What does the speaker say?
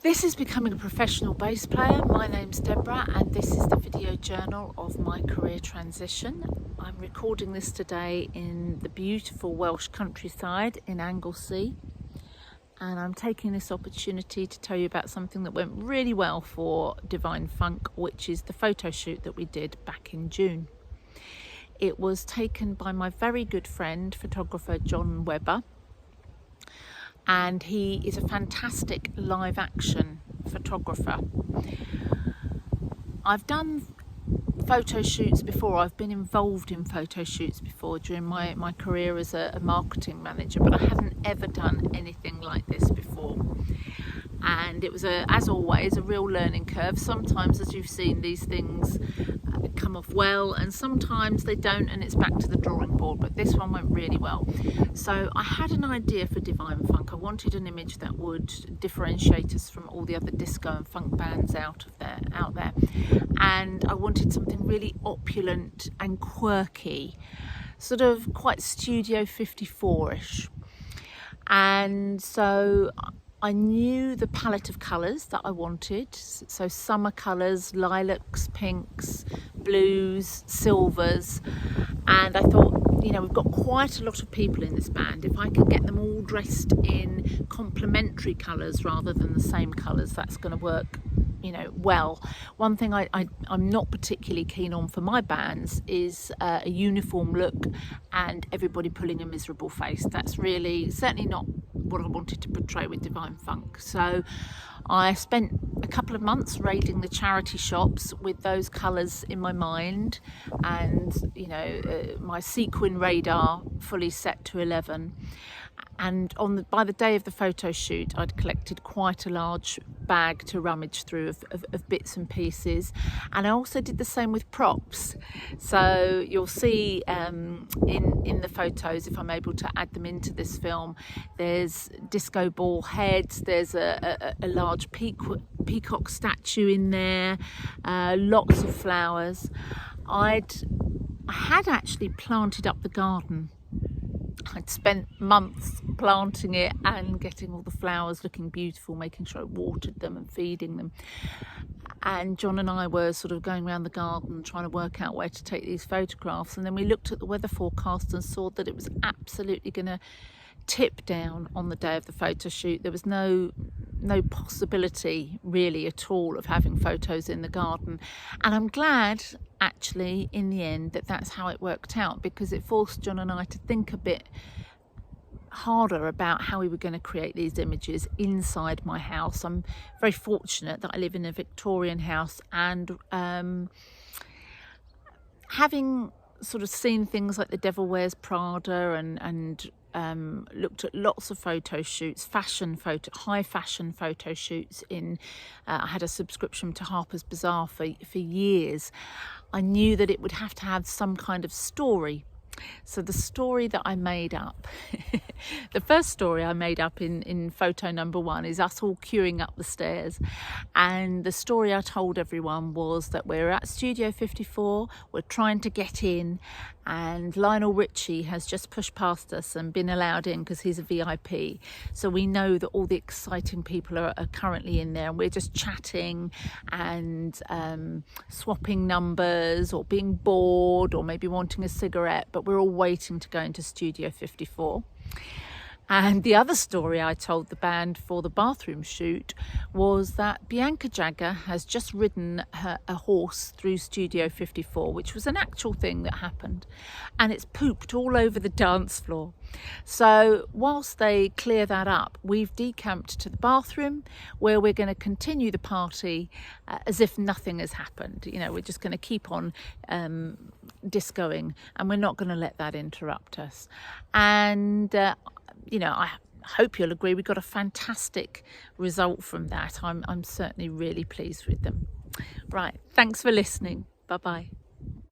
This is Becoming a Professional Bass Player. My name's Deborah and this is the video journal of my career transition. I'm recording this today in the beautiful Welsh countryside in Anglesey, and I'm taking this opportunity to tell you about something that went really well for Divine Funk, which is the photo shoot that we did back in June. It was taken by my very good friend, photographer John Webber, and he is a fantastic live action photographer. I've done photo shoots before, I've been involved in photo shoots before during my career as a marketing manager, but I hadn't ever done anything like this before. And it was, as always, a real learning curve. Sometimes, as you've seen, these things come off well and sometimes they don't, and it's back to the drawing board, but this one went really well. So I had an idea for Divine Funk. I wanted an image that would differentiate us from all the other disco and funk bands out there, and I wanted something really opulent and quirky, sort of quite Studio 54ish. And so I knew the palette of colours that I wanted, so summer colours, lilacs, pinks, blues, silvers, and I thought, you know, we've got quite a lot of people in this band. If I could get them all dressed in complementary colours rather than the same colours, that's going to work, you know, well. One thing I'm not particularly keen on for my bands is a uniform look and everybody pulling a miserable face. That's really certainly not what I wanted to portray with Divine Funk. So I spent a couple of months raiding the charity shops with those colours in my mind, and you know, my sequin radar fully set to 11. And by the day of the photo shoot, I'd collected quite a large bag to rummage through of bits and pieces, and I also did the same with props. So you'll see in the photos, if I'm able to add them into this film, there's disco ball heads, there's a large peacock statue in there, lots of flowers. I had actually planted up the garden. I'd spent months planting it and getting all the flowers looking beautiful, making sure I watered them and feeding them. And John and I were sort of going around the garden trying to work out where to take these photographs. And then we looked at the weather forecast and saw that it was absolutely going to tip down on the day of the photo shoot. There was no possibility really at all of having photos in the garden, and I'm glad actually in the end that that's how it worked out, because it forced John and I to think a bit harder about how we were going to create these images inside my house. I'm very fortunate that I live in a Victorian house, and having sort of seen things like The Devil Wears Prada and looked at lots of photo shoots, high fashion photo shoots I had a subscription to Harper's Bazaar for years. I knew that it would have to have some kind of story. So the story that I made up, the first story I made up in photo number 1 is us all queuing up the stairs. And the story I told everyone was that we're at Studio 54, we're trying to get in, and Lionel Richie has just pushed past us and been allowed in because he's a VIP. So we know that all the exciting people are currently in there, and we're just chatting and swapping numbers or being bored or maybe wanting a cigarette, but we're all waiting to go into Studio 54. And the other story I told the band for the bathroom shoot was that Bianca Jagger has just ridden a horse through Studio 54, which was an actual thing that happened, and it's pooped all over the dance floor. So whilst they clear that up, we've decamped to the bathroom where we're going to continue the party as if nothing has happened. You know, we're just going to keep on discoing, and we're not going to let that interrupt us. And you know, I hope you'll agree we got a fantastic result from that. I'm certainly really pleased with them. Right, thanks for listening. Bye-bye.